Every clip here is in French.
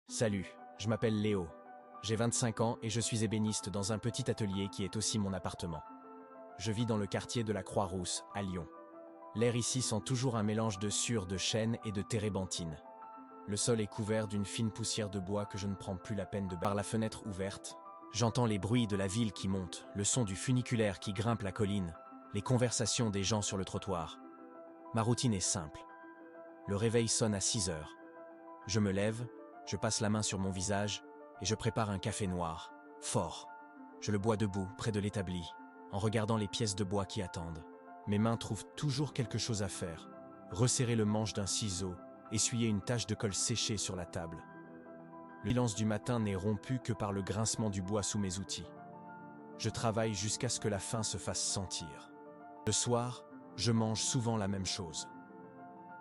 Salut, je m'appelle Léo. J'ai 25 ans et je suis ébéniste dans un petit atelier qui est aussi mon appartement. Je vis dans le quartier de la Croix-Rousse, à Lyon. L'air ici sent toujours un mélange de sueur de chêne et de térébenthine. Le sol est couvert d'une fine poussière de bois que je ne prends plus la peine de par la fenêtre ouverte. J'entends les bruits de la ville qui montent, le son du funiculaire qui grimpe la colline, les conversations des gens sur le trottoir. Ma routine est simple. Le réveil sonne à 6 heures. Je me lève, je passe la main sur mon visage et je prépare un café noir, fort. Je le bois debout, près de l'établi, en regardant les pièces de bois qui attendent. Mes mains trouvent toujours quelque chose à faire. Resserrer le manche d'un ciseau, essuyer une tache de colle séchée sur la table. Le silence du matin n'est rompu que par le grincement du bois sous mes outils. Je travaille jusqu'à ce que la faim se fasse sentir. Le soir, je mange souvent la même chose.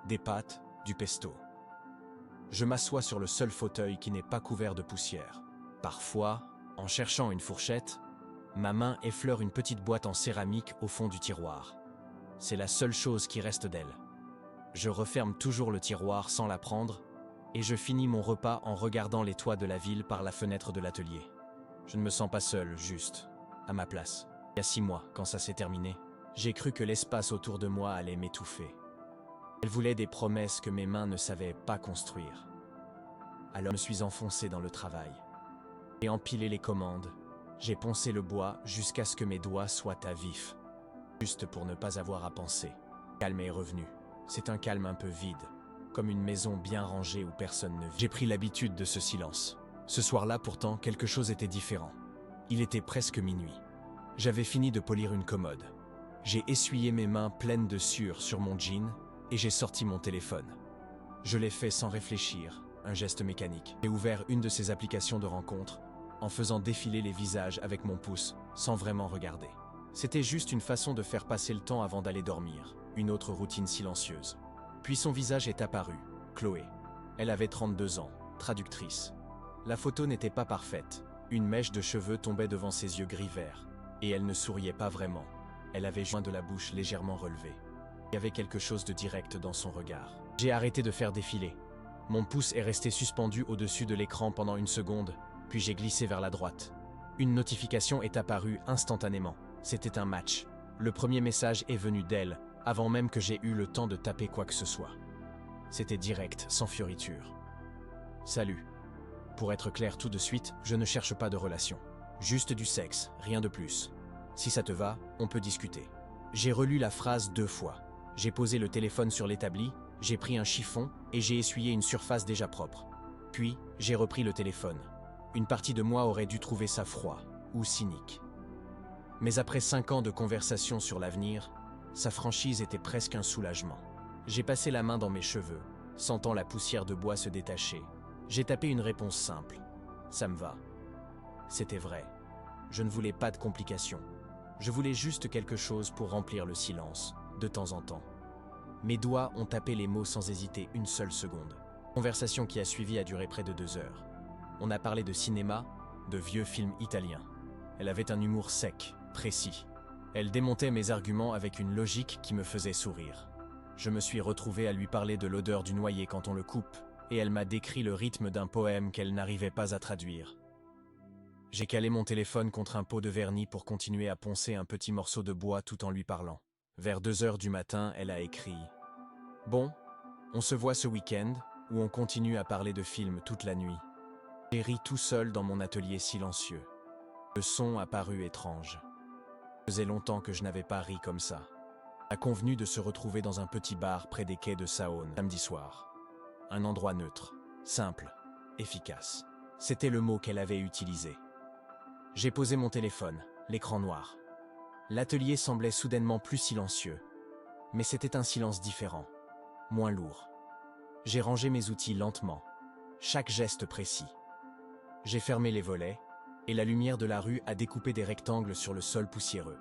Des pâtes, du pesto. Je m'assois sur le seul fauteuil qui n'est pas couvert de poussière. Parfois, en cherchant une fourchette, ma main effleure une petite boîte en céramique au fond du tiroir. C'est la seule chose qui reste d'elle. Je referme toujours le tiroir sans la prendre et je finis mon repas en regardant les toits de la ville par la fenêtre de l'atelier. Je ne me sens pas seul, juste, à ma place. Il y a 6 mois, quand ça s'est terminé, j'ai cru que l'espace autour de moi allait m'étouffer. Elle voulait des promesses que mes mains ne savaient pas construire. Alors je me suis enfoncé dans le travail. J'ai empilé les commandes, j'ai poncé le bois jusqu'à ce que mes doigts soient à vif. Juste pour ne pas avoir à penser. Le calme est revenu. C'est un calme un peu vide, comme une maison bien rangée où personne ne vit. J'ai pris l'habitude de ce silence. Ce soir-là, pourtant, quelque chose était différent. Il était presque minuit. J'avais fini de polir une commode. J'ai essuyé mes mains pleines de sueur sur mon jean et j'ai sorti mon téléphone. Je l'ai fait sans réfléchir, un geste mécanique. J'ai ouvert une de ces applications de rencontres en faisant défiler les visages avec mon pouce, sans vraiment regarder. C'était juste une façon de faire passer le temps avant d'aller dormir, une autre routine silencieuse. Puis son visage est apparu, Chloé. Elle avait 32 ans, traductrice. La photo n'était pas parfaite, une mèche de cheveux tombait devant ses yeux gris-vert, et elle ne souriait pas vraiment. Elle avait joint de la bouche légèrement relevée. Il y avait quelque chose de direct dans son regard. J'ai arrêté de faire défiler. Mon pouce est resté suspendu au-dessus de l'écran pendant une seconde, puis j'ai glissé vers la droite. Une notification est apparue instantanément. C'était un match. Le premier message est venu d'elle, avant même que j'aie eu le temps de taper quoi que ce soit. C'était direct, sans fioriture. Salut. Pour être clair tout de suite, je ne cherche pas de relation. Juste du sexe, rien de plus. Si ça te va, on peut discuter. J'ai relu la phrase 2 fois. J'ai posé le téléphone sur l'établi, j'ai pris un chiffon et j'ai essuyé une surface déjà propre. Puis, j'ai repris le téléphone. Une partie de moi aurait dû trouver ça froid ou cynique. Mais après 5 ans de conversation sur l'avenir, sa franchise était presque un soulagement. J'ai passé la main dans mes cheveux, sentant la poussière de bois se détacher. J'ai tapé une réponse simple. Ça me va. C'était vrai. Je ne voulais pas de complications. Je voulais juste quelque chose pour remplir le silence, de temps en temps. Mes doigts ont tapé les mots sans hésiter une seule seconde. La conversation qui a suivi a duré près de 2 heures. On a parlé de cinéma, de vieux films italiens. Elle avait un humour sec, précis. Elle démontait mes arguments avec une logique qui me faisait sourire. Je me suis retrouvé à lui parler de l'odeur du noyer quand on le coupe, et elle m'a décrit le rythme d'un poème qu'elle n'arrivait pas à traduire. J'ai calé mon téléphone contre un pot de vernis pour continuer à poncer un petit morceau de bois tout en lui parlant. Vers 2 heures du matin, elle a écrit « Bon, on se voit ce week-end, ou on continue à parler de films toute la nuit. » J'ai ri tout seul dans mon atelier silencieux. Le son a paru étrange. Ça faisait longtemps que je n'avais pas ri comme ça. On a convenu de se retrouver dans un petit bar près des quais de Saône, samedi soir. Un endroit neutre, simple, efficace. C'était le mot qu'elle avait utilisé. J'ai posé mon téléphone, l'écran noir. L'atelier semblait soudainement plus silencieux, mais c'était un silence différent, moins lourd. J'ai rangé mes outils lentement, chaque geste précis. J'ai fermé les volets, et la lumière de la rue a découpé des rectangles sur le sol poussiéreux.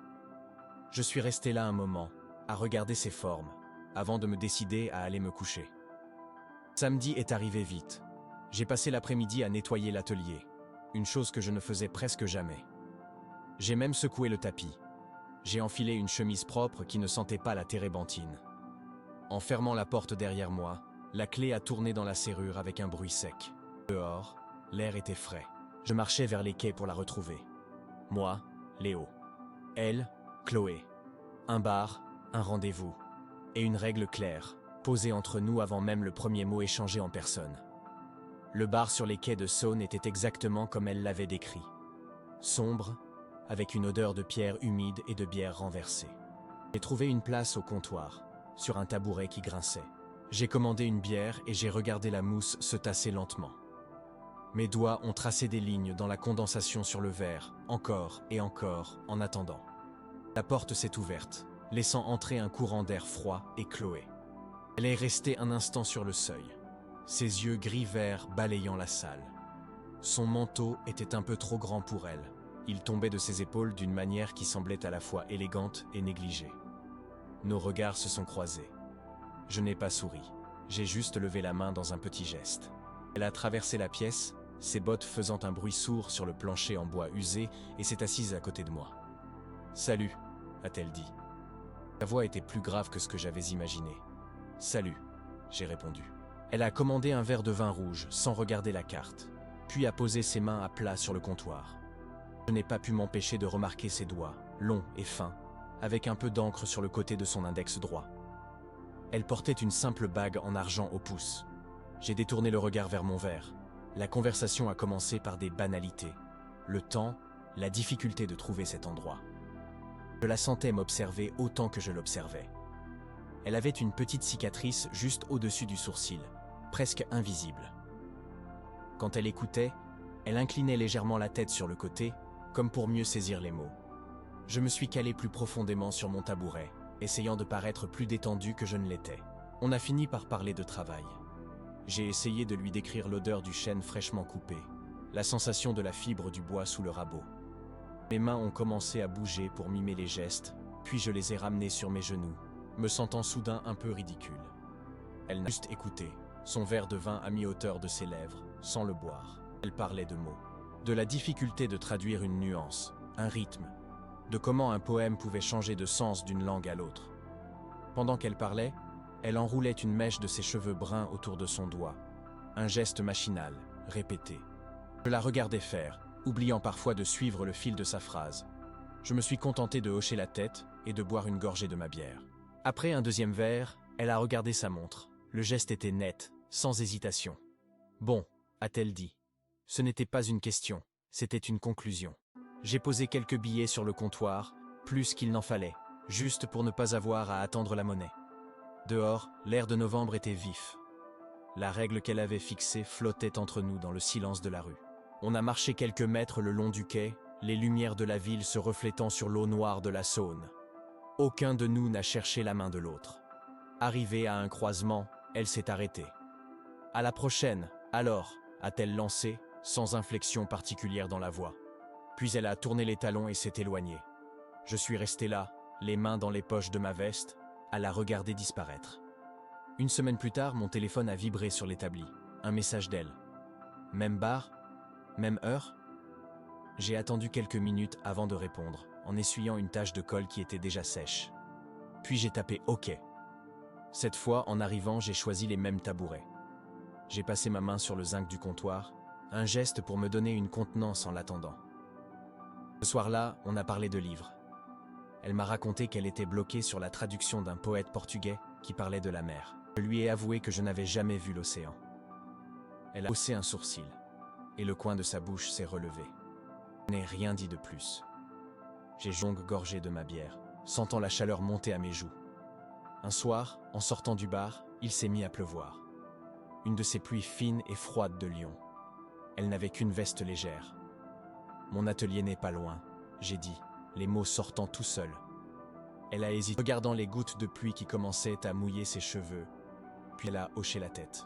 Je suis resté là un moment, à regarder ces formes, avant de me décider à aller me coucher. Samedi est arrivé vite. J'ai passé l'après-midi à nettoyer l'atelier, une chose que je ne faisais presque jamais. J'ai même secoué le tapis. J'ai enfilé une chemise propre qui ne sentait pas la térébenthine. En fermant la porte derrière moi, la clé a tourné dans la serrure avec un bruit sec. Dehors, l'air était frais. Je marchais vers les quais pour la retrouver. Moi, Léo. Elle, Chloé. Un bar, un rendez-vous. Et une règle claire, posée entre nous avant même le premier mot échangé en personne. Le bar sur les quais de Saône était exactement comme elle l'avait décrit. Sombre, avec une odeur de pierre humide et de bière renversée. J'ai trouvé une place au comptoir, sur un tabouret qui grinçait. J'ai commandé une bière et j'ai regardé la mousse se tasser lentement. Mes doigts ont tracé des lignes dans la condensation sur le verre, encore et encore, en attendant. La porte s'est ouverte, laissant entrer un courant d'air froid et Chloé. Elle est restée un instant sur le seuil, ses yeux gris-vert balayant la salle. Son manteau était un peu trop grand pour elle. Il tombait de ses épaules d'une manière qui semblait à la fois élégante et négligée. Nos regards se sont croisés. Je n'ai pas souri, j'ai juste levé la main dans un petit geste. Elle a traversé la pièce, ses bottes faisant un bruit sourd sur le plancher en bois usé, et s'est assise à côté de moi. « Salut », a-t-elle dit. Sa voix était plus grave que ce que j'avais imaginé. « Salut », j'ai répondu. Elle a commandé un verre de vin rouge sans regarder la carte, puis a posé ses mains à plat sur le comptoir. Je n'ai pas pu m'empêcher de remarquer ses doigts, longs et fins, avec un peu d'encre sur le côté de son index droit. Elle portait une simple bague en argent au pouce. J'ai détourné le regard vers mon verre. La conversation a commencé par des banalités. Le temps, la difficulté de trouver cet endroit. Je la sentais m'observer autant que je l'observais. Elle avait une petite cicatrice juste au-dessus du sourcil, presque invisible. Quand elle écoutait, elle inclinait légèrement la tête sur le côté, comme pour mieux saisir les mots. Je me suis calé plus profondément sur mon tabouret, essayant de paraître plus détendu que je ne l'étais. On a fini par parler de travail. J'ai essayé de lui décrire l'odeur du chêne fraîchement coupé, la sensation de la fibre du bois sous le rabot. Mes mains ont commencé à bouger pour mimer les gestes, puis je les ai ramenés sur mes genoux, me sentant soudain un peu ridicule. Elle n'a juste écouté, son verre de vin à mi-hauteur de ses lèvres, sans le boire. Elle parlait de mots, de la difficulté de traduire une nuance, un rythme, de comment un poème pouvait changer de sens d'une langue à l'autre. Pendant qu'elle parlait, elle enroulait une mèche de ses cheveux bruns autour de son doigt, un geste machinal, répété. Je la regardais faire, oubliant parfois de suivre le fil de sa phrase. Je me suis contenté de hocher la tête et de boire une gorgée de ma bière. Après un deuxième verre, elle a regardé sa montre. Le geste était net, sans hésitation. « Bon », a-t-elle dit. Ce n'était pas une question, c'était une conclusion. J'ai posé quelques billets sur le comptoir, plus qu'il n'en fallait, juste pour ne pas avoir à attendre la monnaie. Dehors, l'air de novembre était vif. La règle qu'elle avait fixée flottait entre nous dans le silence de la rue. On a marché quelques mètres le long du quai, les lumières de la ville se reflétant sur l'eau noire de la Saône. Aucun de nous n'a cherché la main de l'autre. Arrivée à un croisement, elle s'est arrêtée. « À la prochaine, alors », a-t-elle lancé, sans inflexion particulière dans la voix. Puis elle a tourné les talons et s'est éloignée. Je suis resté là, les mains dans les poches de ma veste, à la regarder disparaître. Une semaine plus tard, mon téléphone a vibré sur l'établi. Un message d'elle. Même bar? Même heure? J'ai attendu quelques minutes avant de répondre, en essuyant une tache de colle qui était déjà sèche. Puis j'ai tapé OK. Cette fois, en arrivant, j'ai choisi les mêmes tabourets. J'ai passé ma main sur le zinc du comptoir, un geste pour me donner une contenance en l'attendant. Ce soir-là, on a parlé de livres. Elle m'a raconté qu'elle était bloquée sur la traduction d'un poète portugais qui parlait de la mer. Je lui ai avoué que je n'avais jamais vu l'océan. Elle a haussé un sourcil, et le coin de sa bouche s'est relevé. Je n'ai rien dit de plus. J'ai longue gorgée de ma bière, sentant la chaleur monter à mes joues. Un soir, en sortant du bar, il s'est mis à pleuvoir. Une de ces pluies fines et froides de Lyon. Elle n'avait qu'une veste légère. Mon atelier n'est pas loin, j'ai dit, les mots sortant tout seuls. Elle a hésité, regardant les gouttes de pluie qui commençaient à mouiller ses cheveux, puis elle a hoché la tête.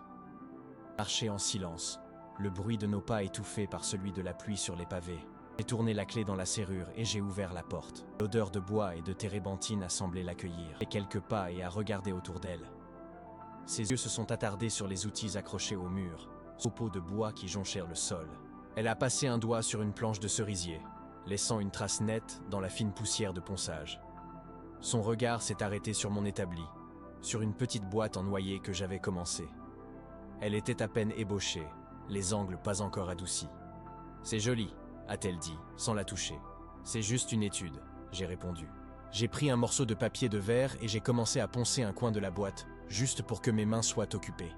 Marché en silence, le bruit de nos pas étouffé par celui de la pluie sur les pavés. J'ai tourné la clé dans la serrure et j'ai ouvert la porte. L'odeur de bois et de térébenthine a semblé l'accueillir. J'ai fait quelques pas et a regardé autour d'elle. Ses yeux se sont attardés sur les outils accrochés au mur, aux pots de bois qui jonchèrent le sol. Elle a passé un doigt sur une planche de cerisier, laissant une trace nette dans la fine poussière de ponçage. Son regard s'est arrêté sur mon établi, sur une petite boîte en noyer que j'avais commencée. Elle était à peine ébauchée, les angles pas encore adoucis. « C'est joli », a-t-elle dit, sans la toucher. « C'est juste une étude », j'ai répondu. J'ai pris un morceau de papier de verre et j'ai commencé à poncer un coin de la boîte, juste pour que mes mains soient occupées.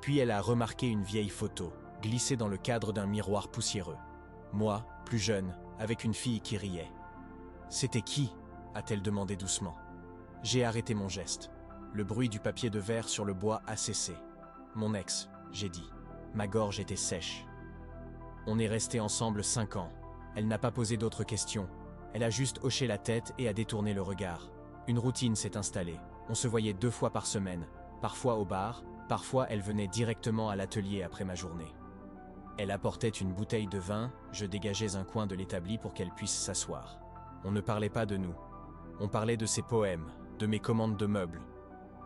Puis elle a remarqué une vieille photo, glissée dans le cadre d'un miroir poussiéreux. Moi, plus jeune, avec une fille qui riait. « C'était qui ?» a-t-elle demandé doucement. J'ai arrêté mon geste. Le bruit du papier de verre sur le bois a cessé. « Mon ex », j'ai dit. Ma gorge était sèche. On est restés ensemble 5 ans. Elle n'a pas posé d'autres questions. Elle a juste hoché la tête et a détourné le regard. Une routine s'est installée. On se voyait 2 fois par semaine, parfois au bar, parfois elle venait directement à l'atelier après ma journée. Elle apportait une bouteille de vin, je dégageais un coin de l'établi pour qu'elle puisse s'asseoir. On ne parlait pas de nous. On parlait de ses poèmes, de mes commandes de meubles.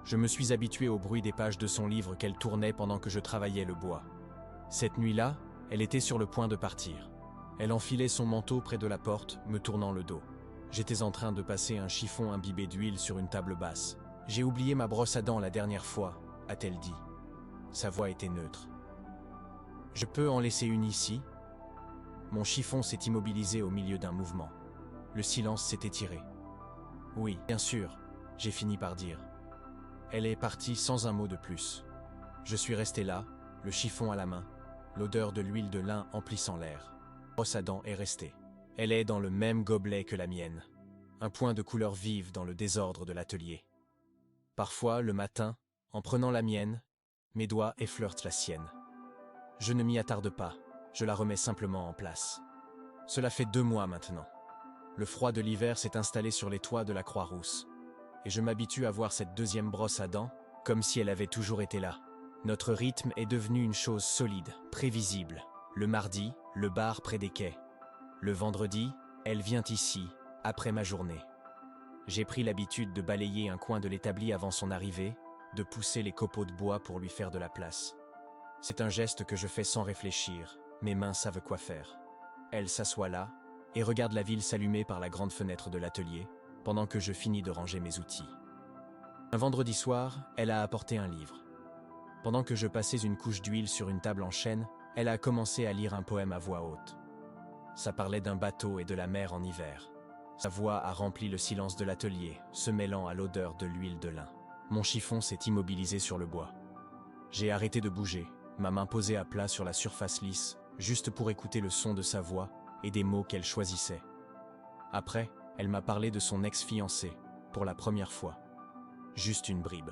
Je me suis habitué au bruit des pages de son livre qu'elle tournait pendant que je travaillais le bois. Cette nuit-là, elle était sur le point de partir. Elle enfilait son manteau près de la porte, me tournant le dos. J'étais en train de passer un chiffon imbibé d'huile sur une table basse. « J'ai oublié ma brosse à dents la dernière fois », a-t-elle dit. Sa voix était neutre. « Je peux en laisser une ici ?» Mon chiffon s'est immobilisé au milieu d'un mouvement. Le silence s'est étiré. « Oui, bien sûr », j'ai fini par dire. Elle est partie sans un mot de plus. Je suis resté là, le chiffon à la main, l'odeur de l'huile de lin emplissant l'air. La brosse à dents est restée. Elle est dans le même gobelet que la mienne. Un point de couleur vive dans le désordre de l'atelier. Parfois, le matin, en prenant la mienne, mes doigts effleurent la sienne. Je ne m'y attarde pas, je la remets simplement en place. Cela fait 2 mois maintenant. Le froid de l'hiver s'est installé sur les toits de la Croix-Rousse. Et je m'habitue à voir cette deuxième brosse à dents, comme si elle avait toujours été là. Notre rythme est devenu une chose solide, prévisible. Le mardi, le bar près des quais. Le vendredi, elle vient ici, après ma journée. J'ai pris l'habitude de balayer un coin de l'établi avant son arrivée, de pousser les copeaux de bois pour lui faire de la place. C'est un geste que je fais sans réfléchir, mes mains savent quoi faire. Elle s'assoit là, et regarde la ville s'allumer par la grande fenêtre de l'atelier, pendant que je finis de ranger mes outils. Un vendredi soir, elle a apporté un livre. Pendant que je passais une couche d'huile sur une table en chêne, elle a commencé à lire un poème à voix haute. Ça parlait d'un bateau et de la mer en hiver. Sa voix a rempli le silence de l'atelier, se mêlant à l'odeur de l'huile de lin. Mon chiffon s'est immobilisé sur le bois. J'ai arrêté de bouger, ma main posée à plat sur la surface lisse, juste pour écouter le son de sa voix et des mots qu'elle choisissait. Après, elle m'a parlé de son ex-fiancé, pour la première fois. Juste une bribe.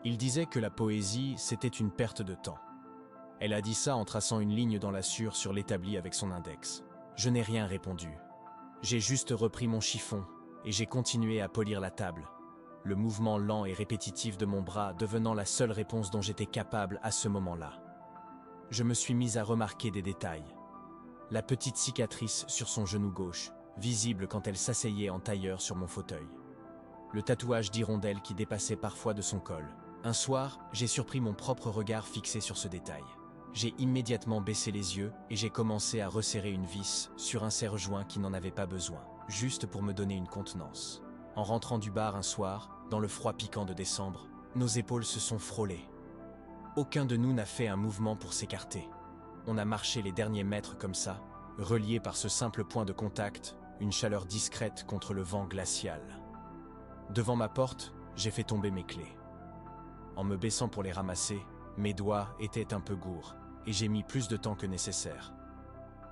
Il disait que la poésie, c'était une perte de temps. Elle a dit ça en traçant une ligne dans la sur l'établi avec son index. Je n'ai rien répondu. J'ai juste repris mon chiffon, et j'ai continué à polir la table, le mouvement lent et répétitif de mon bras devenant la seule réponse dont j'étais capable à ce moment-là. Je me suis mise à remarquer des détails. La petite cicatrice sur son genou gauche, visible quand elle s'asseyait en tailleur sur mon fauteuil. Le tatouage d'hirondelle qui dépassait parfois de son col. Un soir, j'ai surpris mon propre regard fixé sur ce détail. J'ai immédiatement baissé les yeux et j'ai commencé à resserrer une vis sur un serre-joint qui n'en avait pas besoin, juste pour me donner une contenance. En rentrant du bar un soir, dans le froid piquant de décembre, nos épaules se sont frôlées. Aucun de nous n'a fait un mouvement pour s'écarter. On a marché les derniers mètres comme ça, reliés par ce simple point de contact, une chaleur discrète contre le vent glacial. Devant ma porte, j'ai fait tomber mes clés. En me baissant pour les ramasser, mes doigts étaient un peu gourds, et j'ai mis plus de temps que nécessaire.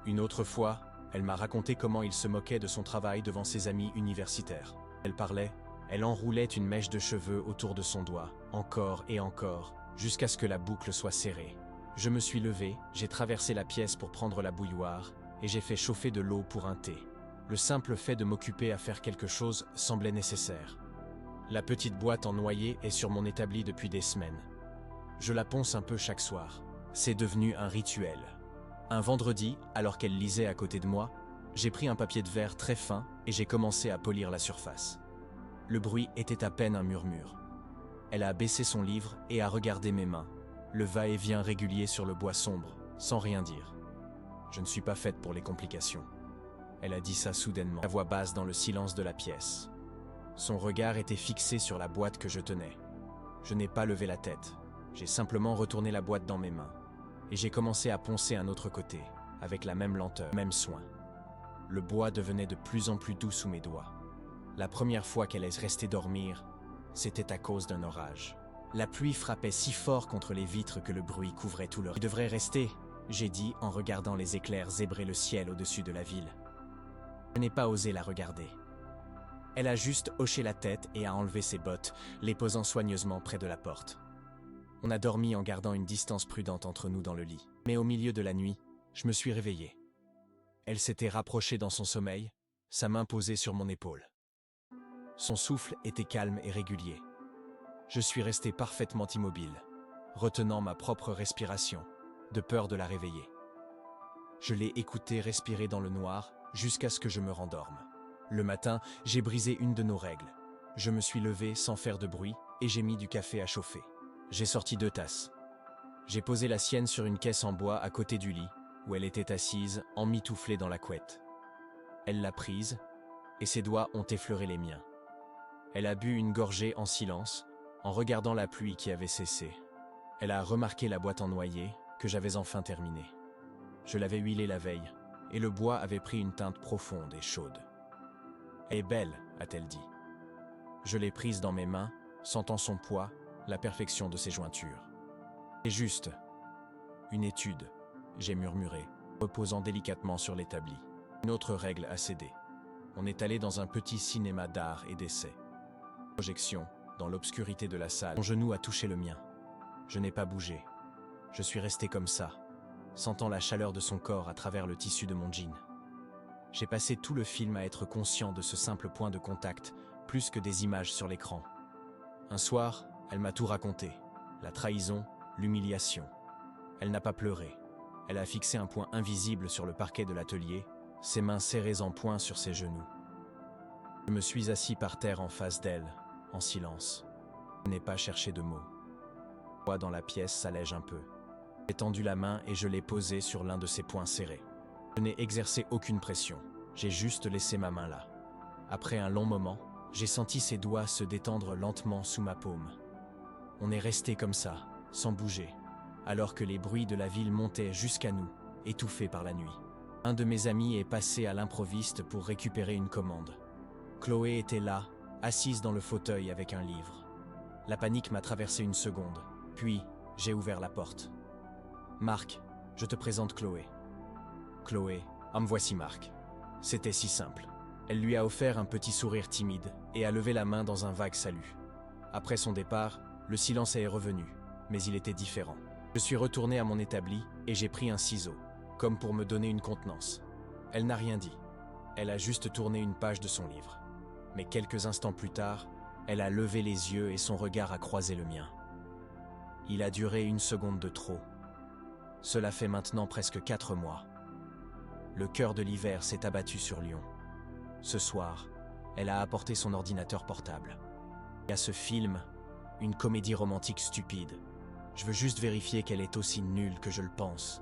Une autre fois, elle m'a raconté comment il se moquait de son travail devant ses amis universitaires. Elle parlait, elle enroulait une mèche de cheveux autour de son doigt, encore et encore, jusqu'à ce que la boucle soit serrée. Je me suis levé, j'ai traversé la pièce pour prendre la bouilloire, et j'ai fait chauffer de l'eau pour un thé. Le simple fait de m'occuper à faire quelque chose semblait nécessaire. La petite boîte en noyer est sur mon établi depuis des semaines. Je la ponce un peu chaque soir. C'est devenu un rituel. Un vendredi, alors qu'elle lisait à côté de moi, j'ai pris un papier de verre très fin et j'ai commencé à polir la surface. Le bruit était à peine un murmure. Elle a baissé son livre et a regardé mes mains, le va-et-vient régulier sur le bois sombre, sans rien dire. Je ne suis pas faite pour les complications. Elle a dit ça soudainement, à voix basse dans le silence de la pièce. Son regard était fixé sur la boîte que je tenais. Je n'ai pas levé la tête. J'ai simplement retourné la boîte dans mes mains. et j'ai commencé à poncer un autre côté, avec la même lenteur, même soin. Le bois devenait de plus en plus doux sous mes doigts. La première fois qu'elle est restée dormir, c'était à cause d'un orage. La pluie frappait si fort contre les vitres que le bruit couvrait tout le... « Il devrait rester », j'ai dit en regardant les éclairs zébrer le ciel au-dessus de la ville. Je n'ai pas osé la regarder. Elle a juste hoché la tête et a enlevé ses bottes, les posant soigneusement près de la porte. On a dormi en gardant une distance prudente entre nous dans le lit. Mais au milieu de la nuit, je me suis réveillé. Elle s'était rapprochée dans son sommeil, sa main posée sur mon épaule. Son souffle était calme et régulier. Je suis resté parfaitement immobile, retenant ma propre respiration, de peur de la réveiller. Je l'ai écoutée respirer dans le noir jusqu'à ce que je me rendorme. Le matin, j'ai brisé une de nos règles. Je me suis levé sans faire de bruit et j'ai mis du café à chauffer. J'ai sorti 2 tasses. J'ai posé la sienne sur une caisse en bois à côté du lit, où elle était assise, emmitouflée dans la couette. Elle l'a prise, et ses doigts ont effleuré les miens. Elle a bu une gorgée en silence, en regardant la pluie qui avait cessé. Elle a remarqué la boîte en noyer, que j'avais enfin terminée. Je l'avais huilée la veille, et le bois avait pris une teinte profonde et chaude. « Elle est belle », a-t-elle dit. Je l'ai prise dans mes mains, sentant son poids, la perfection de ses jointures. « C'est juste. Une étude », j'ai murmuré, reposant délicatement sur l'établi. Une autre règle a cédé. On est allé dans un petit cinéma d'art et d'essai. Projection, dans l'obscurité de la salle. Mon genou a touché le mien. Je n'ai pas bougé. Je suis resté comme ça, sentant la chaleur de son corps à travers le tissu de mon jean. J'ai passé tout le film à être conscient de ce simple point de contact, plus que des images sur l'écran. Un soir, elle m'a tout raconté. La trahison, l'humiliation. Elle n'a pas pleuré. Elle a fixé un point invisible sur le parquet de l'atelier, ses mains serrées en poing sur ses genoux. Je me suis assis par terre en face d'elle, en silence. Je n'ai pas cherché de mots. Le poids dans la pièce s'allège un peu. J'ai tendu la main et je l'ai posée sur l'un de ses poings serrés. Je n'ai exercé aucune pression. J'ai juste laissé ma main là. Après un long moment, j'ai senti ses doigts se détendre lentement sous ma paume. On est resté comme ça, sans bouger, alors que les bruits de la ville montaient jusqu'à nous, étouffés par la nuit. Un de mes amis est passé à l'improviste pour récupérer une commande. Chloé était là, assise dans le fauteuil avec un livre. La panique m'a traversé une seconde, puis j'ai ouvert la porte. « Marc, je te présente Chloé. » Chloé, me voici Marc. C'était si simple. Elle lui a offert un petit sourire timide et a levé la main dans un vague salut. Après son départ, le silence est revenu, mais il était différent. Je suis retourné à mon établi et j'ai pris un ciseau, comme pour me donner une contenance. Elle n'a rien dit. Elle a juste tourné une page de son livre. Mais quelques instants plus tard, elle a levé les yeux et son regard a croisé le mien. Il a duré une seconde de trop. Cela fait maintenant presque 4 mois. Le cœur de l'hiver s'est abattu sur Lyon. Ce soir, elle a apporté son ordinateur portable. Il y a ce film, une comédie romantique stupide. Je veux juste vérifier qu'elle est aussi nulle que je le pense,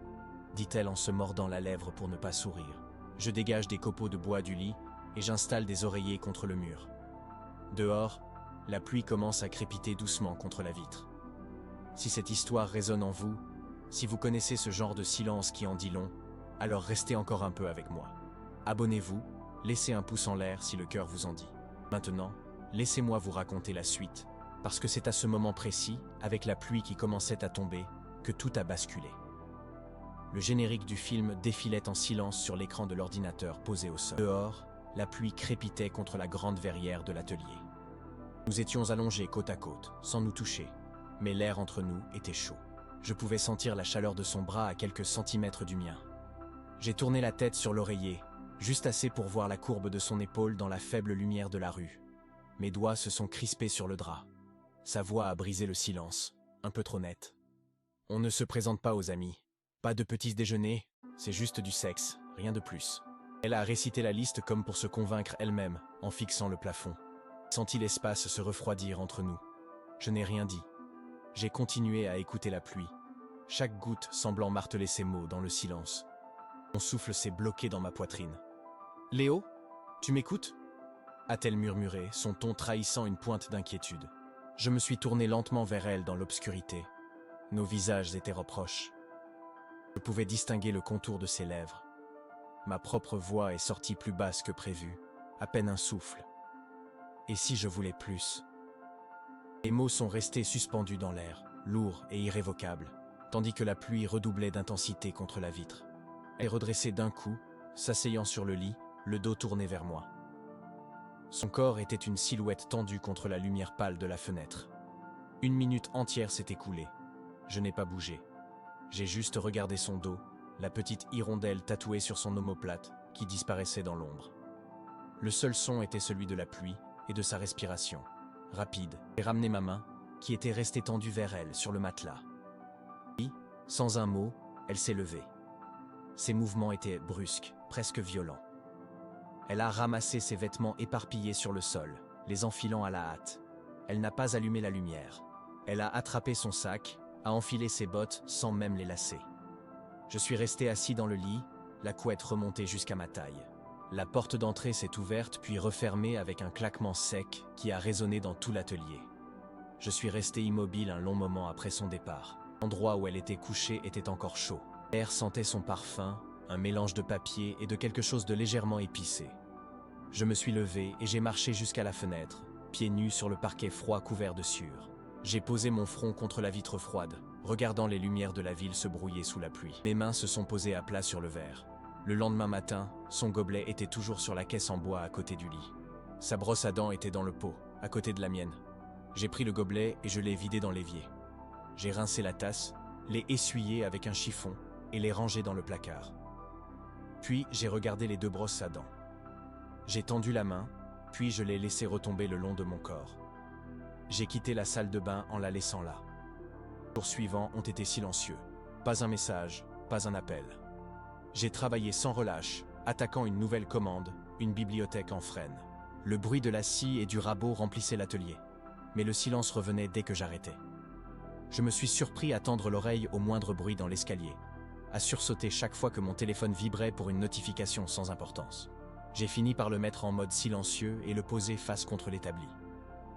dit-elle en se mordant la lèvre pour ne pas sourire. Je dégage des copeaux de bois du lit et j'installe des oreillers contre le mur. Dehors, la pluie commence à crépiter doucement contre la vitre. Si cette histoire résonne en vous, si vous connaissez ce genre de silence qui en dit long, alors restez encore un peu avec moi. Abonnez-vous, laissez un pouce en l'air si le cœur vous en dit. Maintenant, laissez-moi vous raconter la suite, parce que c'est à ce moment précis, avec la pluie qui commençait à tomber, que tout a basculé. Le générique du film défilait en silence sur l'écran de l'ordinateur posé au sol. Dehors, la pluie crépitait contre la grande verrière de l'atelier. Nous étions allongés côte à côte, sans nous toucher, mais l'air entre nous était chaud. Je pouvais sentir la chaleur de son bras à quelques centimètres du mien. J'ai tourné la tête sur l'oreiller, juste assez pour voir la courbe de son épaule dans la faible lumière de la rue. Mes doigts se sont crispés sur le drap. Sa voix a brisé le silence, un peu trop nette. On ne se présente pas aux amis. Pas de petits déjeuners, c'est juste du sexe, rien de plus. Elle a récité la liste comme pour se convaincre elle-même, en fixant le plafond. J'ai senti l'espace se refroidir entre nous. Je n'ai rien dit. J'ai continué à écouter la pluie, chaque goutte semblant marteler ses mots dans le silence. Mon souffle s'est bloqué dans ma poitrine. « Léo, tu m'écoutes » a-t-elle murmuré, son ton trahissant une pointe d'inquiétude. Je me suis tourné lentement vers elle dans l'obscurité. Nos visages étaient proches. Je pouvais distinguer le contour de ses lèvres. Ma propre voix est sortie plus basse que prévu, à peine un souffle. Et si je voulais plus? Les mots sont restés suspendus dans l'air, lourds et irrévocables, tandis que la pluie redoublait d'intensité contre la vitre. Elle est redressée d'un coup, s'asseyant sur le lit, le dos tourné vers moi. Son corps était une silhouette tendue contre la lumière pâle de la fenêtre. 1 minute entière s'est écoulée. Je n'ai pas bougé. J'ai juste regardé son dos, la petite hirondelle tatouée sur son omoplate qui disparaissait dans l'ombre. Le seul son était celui de la pluie et de sa respiration, rapide. J'ai ramené ma main, qui était restée tendue vers elle sur le matelas. Puis, sans un mot, elle s'est levée. Ses mouvements étaient brusques, presque violents. Elle a ramassé ses vêtements éparpillés sur le sol, les enfilant à la hâte. Elle n'a pas allumé la lumière. Elle a attrapé son sac, a enfilé ses bottes sans même les lacer. Je suis resté assis dans le lit, la couette remontée jusqu'à ma taille. La porte d'entrée s'est ouverte puis refermée avec un claquement sec qui a résonné dans tout l'atelier. Je suis resté immobile un long moment après son départ. L'endroit où elle était couchée était encore chaud. L'air sentait son parfum, un mélange de papier et de quelque chose de légèrement épicé. Je me suis levé et j'ai marché jusqu'à la fenêtre, pieds nus sur le parquet froid couvert de sueur. J'ai posé mon front contre la vitre froide, regardant les lumières de la ville se brouiller sous la pluie. Mes mains se sont posées à plat sur le verre. Le lendemain matin, son gobelet était toujours sur la caisse en bois à côté du lit. Sa brosse à dents était dans le pot, à côté de la mienne. J'ai pris le gobelet et je l'ai vidé dans l'évier. J'ai rincé la tasse, l'ai essuyé avec un chiffon et l'ai rangé dans le placard. Puis j'ai regardé les 2 brosses à dents. J'ai tendu la main, puis je l'ai laissée retomber le long de mon corps. J'ai quitté la salle de bain en la laissant là. Les jours suivants ont été silencieux. Pas un message, pas un appel. J'ai travaillé sans relâche, attaquant une nouvelle commande, une bibliothèque en frêne. Le bruit de la scie et du rabot remplissait l'atelier. Mais le silence revenait dès que j'arrêtais. Je me suis surpris à tendre l'oreille au moindre bruit dans l'escalier, à sursauter chaque fois que mon téléphone vibrait pour une notification sans importance. J'ai fini par le mettre en mode silencieux et le poser face contre l'établi.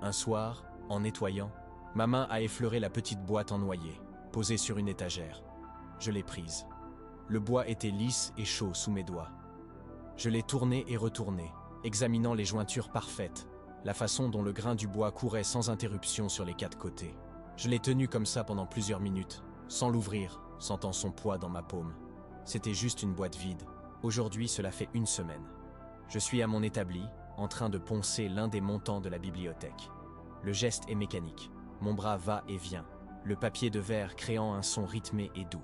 Un soir, en nettoyant, ma main a effleuré la petite boîte en noyer, posée sur une étagère. Je l'ai prise. Le bois était lisse et chaud sous mes doigts. Je l'ai tourné et retourné, examinant les jointures parfaites, la façon dont le grain du bois courait sans interruption sur les 4 côtés. Je l'ai tenu comme ça pendant plusieurs minutes, sans l'ouvrir, sentant son poids dans ma paume. C'était juste une boîte vide. Aujourd'hui, cela fait 1 semaine. Je suis à mon établi, en train de poncer l'un des montants de la bibliothèque. Le geste est mécanique. Mon bras va et vient, le papier de verre créant un son rythmé et doux.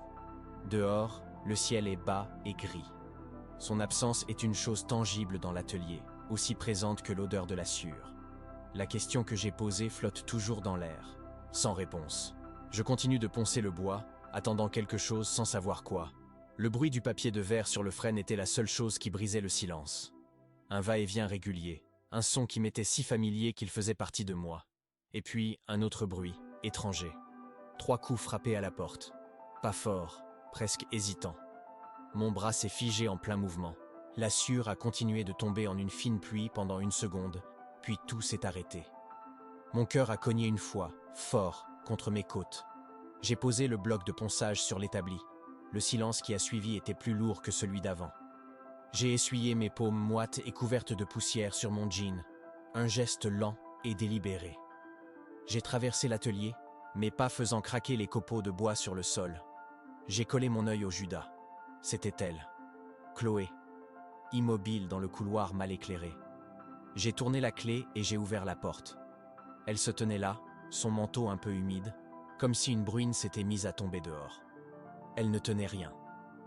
Dehors, le ciel est bas et gris. Son absence est une chose tangible dans l'atelier, aussi présente que l'odeur de la sueur. La question que j'ai posée flotte toujours dans l'air, sans réponse. Je continue de poncer le bois, attendant quelque chose sans savoir quoi. Le bruit du papier de verre sur le frêne était la seule chose qui brisait le silence. Un va-et-vient régulier, un son qui m'était si familier qu'il faisait partie de moi. Et puis, un autre bruit, étranger. 3 coups frappés à la porte. Pas fort, presque hésitant. Mon bras s'est figé en plein mouvement. La sueur a continué de tomber en une fine pluie pendant 1 seconde, puis tout s'est arrêté. Mon cœur a cogné une fois, fort, contre mes côtes. J'ai posé le bloc de ponçage sur l'établi. Le silence qui a suivi était plus lourd que celui d'avant. J'ai essuyé mes paumes moites et couvertes de poussière sur mon jean, un geste lent et délibéré. J'ai traversé l'atelier, mes pas faisant craquer les copeaux de bois sur le sol. J'ai collé mon œil au Judas. C'était elle, Chloé, immobile dans le couloir mal éclairé. J'ai tourné la clé et j'ai ouvert la porte. Elle se tenait là, son manteau un peu humide, comme si une bruine s'était mise à tomber dehors. Elle ne tenait rien.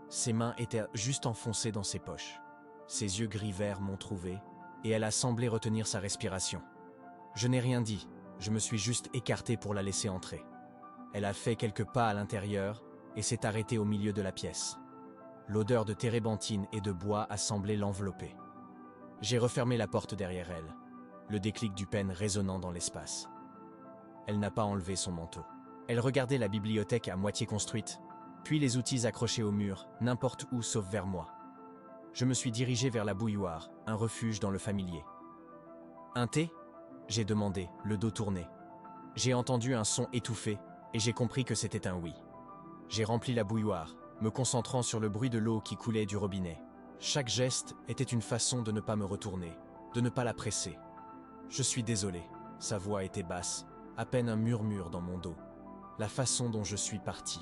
Ses mains étaient juste enfoncées dans ses poches. Ses yeux gris-vert m'ont trouvé, et elle a semblé retenir sa respiration. Je n'ai rien dit, je me suis juste écarté pour la laisser entrer. Elle a fait quelques pas à l'intérieur et s'est arrêtée au milieu de la pièce. L'odeur de térébenthine et de bois a semblé l'envelopper. J'ai refermé la porte derrière elle, le déclic du pène résonnant dans l'espace. Elle n'a pas enlevé son manteau. Elle regardait la bibliothèque à moitié construite, puis les outils accrochés au mur, n'importe où sauf vers moi. Je me suis dirigé vers la bouilloire, un refuge dans le familier. « Un thé ?» j'ai demandé, le dos tourné. J'ai entendu un son étouffé, et j'ai compris que c'était un oui. J'ai rempli la bouilloire, me concentrant sur le bruit de l'eau qui coulait du robinet. Chaque geste était une façon de ne pas me retourner, de ne pas la presser. « Je suis désolé », sa voix était basse, à peine un murmure dans mon dos. La façon dont je suis parti.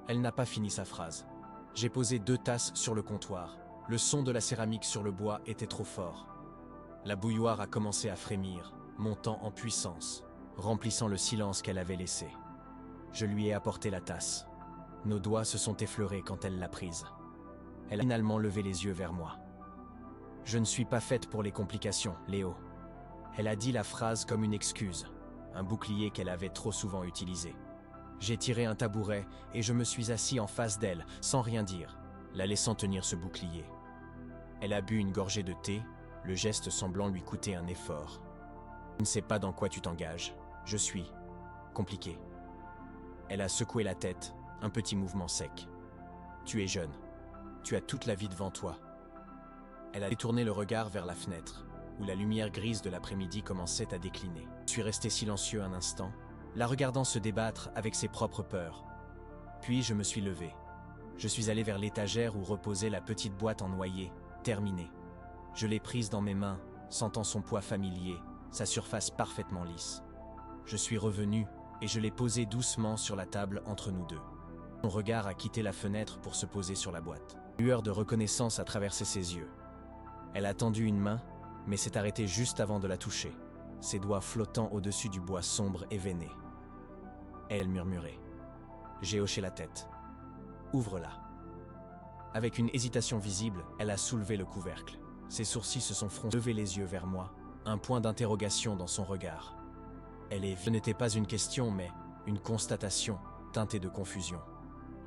Elle n'a pas fini sa phrase. J'ai posé 2 tasses sur le comptoir. Le son de la céramique sur le bois était trop fort. La bouilloire a commencé à frémir, montant en puissance, remplissant le silence qu'elle avait laissé. Je lui ai apporté la tasse. Nos doigts se sont effleurés quand elle l'a prise. Elle a finalement levé les yeux vers moi. « Je ne suis pas faite pour les complications, Léo. » Elle a dit la phrase comme une excuse, un bouclier qu'elle avait trop souvent utilisé. J'ai tiré un tabouret et je me suis assis en face d'elle, sans rien dire, la laissant tenir ce bouclier. Elle a bu une gorgée de thé, le geste semblant lui coûter un effort. « Je ne sais pas dans quoi tu t'engages. Je suis compliqué. » Elle a secoué la tête, un petit mouvement sec. « Tu es jeune. Tu as toute la vie devant toi. » Elle a détourné le regard vers la fenêtre, où la lumière grise de l'après-midi commençait à décliner. Je suis resté silencieux un instant, la regardant se débattre avec ses propres peurs. Puis je me suis levé. Je suis allé vers l'étagère où reposait la petite boîte en noyer, terminée. Je l'ai prise dans mes mains, sentant son poids familier, sa surface parfaitement lisse. Je suis revenu et je l'ai posée doucement sur la table entre nous deux. Son regard a quitté la fenêtre pour se poser sur la boîte. Une lueur de reconnaissance a traversé ses yeux. Elle a tendu une main, mais s'est arrêtée juste avant de la toucher, ses doigts flottant au-dessus du bois sombre et veiné. Elle murmurait. J'ai hoché la tête. « Ouvre-la. » Avec une hésitation visible, elle a soulevé le couvercle. Ses sourcils se sont froncés, levé les yeux vers moi, un point d'interrogation dans son regard. Ce n'était pas une question, mais une constatation, teintée de confusion.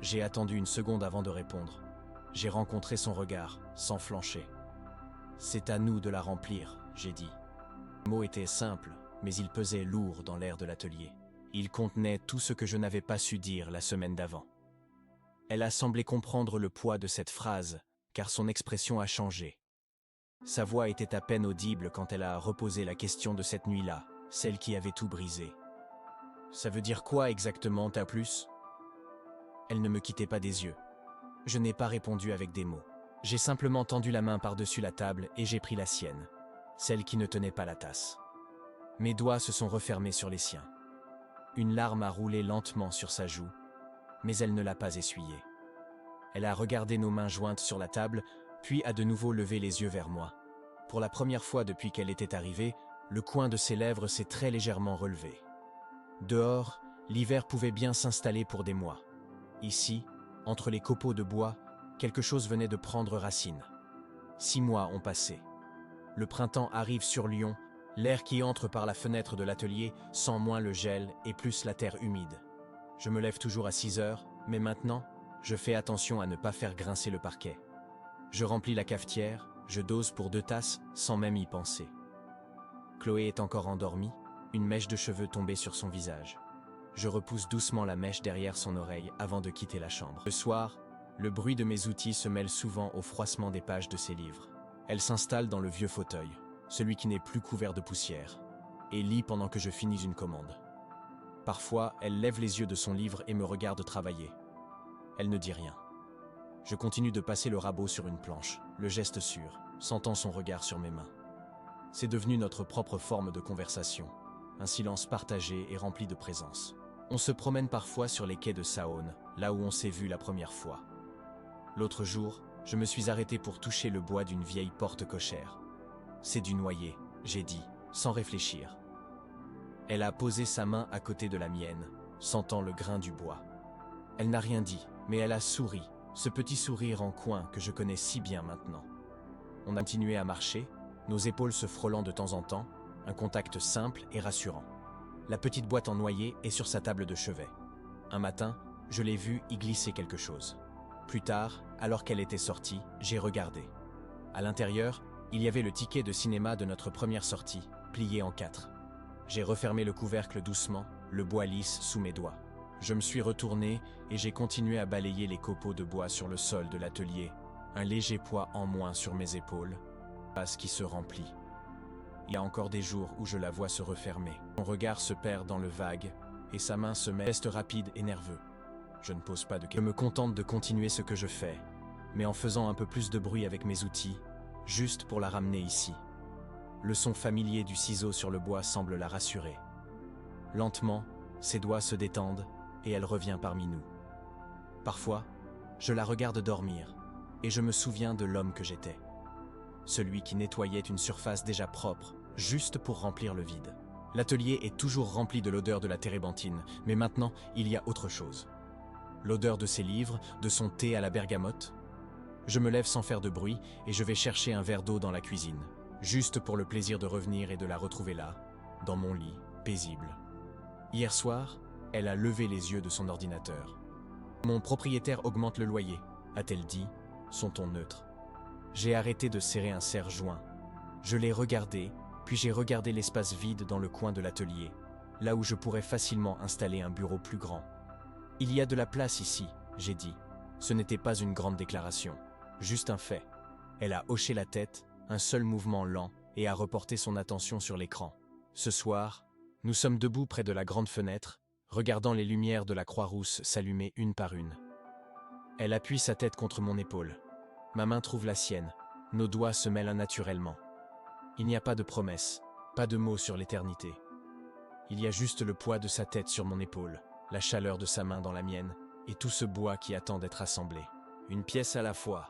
J'ai attendu une seconde avant de répondre. J'ai rencontré son regard, sans flancher. « C'est à nous de la remplir, » j'ai dit. Le mot était simple, mais il pesait lourd dans l'air de l'atelier. Il contenait tout ce que je n'avais pas su dire la semaine d'avant. Elle a semblé comprendre le poids de cette phrase, car son expression a changé. Sa voix était à peine audible quand elle a reposé la question de cette nuit-là, celle qui avait tout brisé. « Ça veut dire quoi exactement, ta plus ?» Elle ne me quittait pas des yeux. Je n'ai pas répondu avec des mots. J'ai simplement tendu la main par-dessus la table et j'ai pris la sienne, celle qui ne tenait pas la tasse. Mes doigts se sont refermés sur les siens. Une larme a roulé lentement sur sa joue, mais elle ne l'a pas essuyée. Elle a regardé nos mains jointes sur la table, puis a de nouveau levé les yeux vers moi. Pour la première fois depuis qu'elle était arrivée, le coin de ses lèvres s'est très légèrement relevé. Dehors, l'hiver pouvait bien s'installer pour des mois. Ici, entre les copeaux de bois, quelque chose venait de prendre racine. 6 mois ont passé. Le printemps arrive sur Lyon, l'air qui entre par la fenêtre de l'atelier sent moins le gel et plus la terre humide. Je me lève toujours à 6 heures, mais maintenant, je fais attention à ne pas faire grincer le parquet. Je remplis la cafetière, je dose pour 2 tasses sans même y penser. Chloé est encore endormie, une mèche de cheveux tombée sur son visage. Je repousse doucement la mèche derrière son oreille avant de quitter la chambre. Le soir, le bruit de mes outils se mêle souvent au froissement des pages de ses livres. Elle s'installe dans le vieux fauteuil, celui qui n'est plus couvert de poussière, et lit pendant que je finis une commande. Parfois, elle lève les yeux de son livre et me regarde travailler. Elle ne dit rien. Je continue de passer le rabot sur une planche, le geste sûr, sentant son regard sur mes mains. C'est devenu notre propre forme de conversation, un silence partagé et rempli de présence. On se promène parfois sur les quais de Saône, là où on s'est vu la première fois. L'autre jour, je me suis arrêté pour toucher le bois d'une vieille porte cochère. « C'est du noyer », j'ai dit, sans réfléchir. Elle a posé sa main à côté de la mienne, sentant le grain du bois. Elle n'a rien dit, mais elle a souri, ce petit sourire en coin que je connais si bien maintenant. On a continué à marcher, nos épaules se frôlant de temps en temps, un contact simple et rassurant. La petite boîte en noyer est sur sa table de chevet. Un matin, je l'ai vue y glisser quelque chose. Plus tard, alors qu'elle était sortie, j'ai regardé. À l'intérieur, il y avait le ticket de cinéma de notre première sortie, plié en 4. J'ai refermé le couvercle doucement, le bois lisse sous mes doigts. Je me suis retourné et j'ai continué à balayer les copeaux de bois sur le sol de l'atelier, un léger poids en moins sur mes épaules, passe qui se remplit. Il y a encore des jours où je la vois se refermer. Son regard se perd dans le vague et sa main se met, geste rapide et nerveux. Je ne pose pas de questions. Je me contente de continuer ce que je fais, mais en faisant un peu plus de bruit avec mes outils, juste pour la ramener ici. Le son familier du ciseau sur le bois semble la rassurer. Lentement, ses doigts se détendent et elle revient parmi nous. Parfois, je la regarde dormir et je me souviens de l'homme que j'étais. Celui qui nettoyait une surface déjà propre, juste pour remplir le vide. L'atelier est toujours rempli de l'odeur de la térébenthine, mais maintenant, il y a autre chose. L'odeur de ses livres, de son thé à la bergamote. Je me lève sans faire de bruit et je vais chercher un verre d'eau dans la cuisine, juste pour le plaisir de revenir et de la retrouver là, dans mon lit, paisible. Hier soir, elle a levé les yeux de son ordinateur. Mon propriétaire augmente le loyer, a-t-elle dit, son ton neutre. J'ai arrêté de serrer un serre-joint. Je l'ai regardé, puis j'ai regardé l'espace vide dans le coin de l'atelier, là où je pourrais facilement installer un bureau plus grand. Il y a de la place ici, j'ai dit. Ce n'était pas une grande déclaration, juste un fait. Elle a hoché la tête, un seul mouvement lent, et a reporté son attention sur l'écran. Ce soir, nous sommes debout près de la grande fenêtre, regardant les lumières de la Croix-Rousse s'allumer une par une. Elle appuie sa tête contre mon épaule. Ma main trouve la sienne. Nos doigts se mêlent naturellement. Il n'y a pas de promesse, pas de mots sur l'éternité. Il y a juste le poids de sa tête sur mon épaule, la chaleur de sa main dans la mienne, et tout ce bois qui attend d'être assemblé. Une pièce à la fois.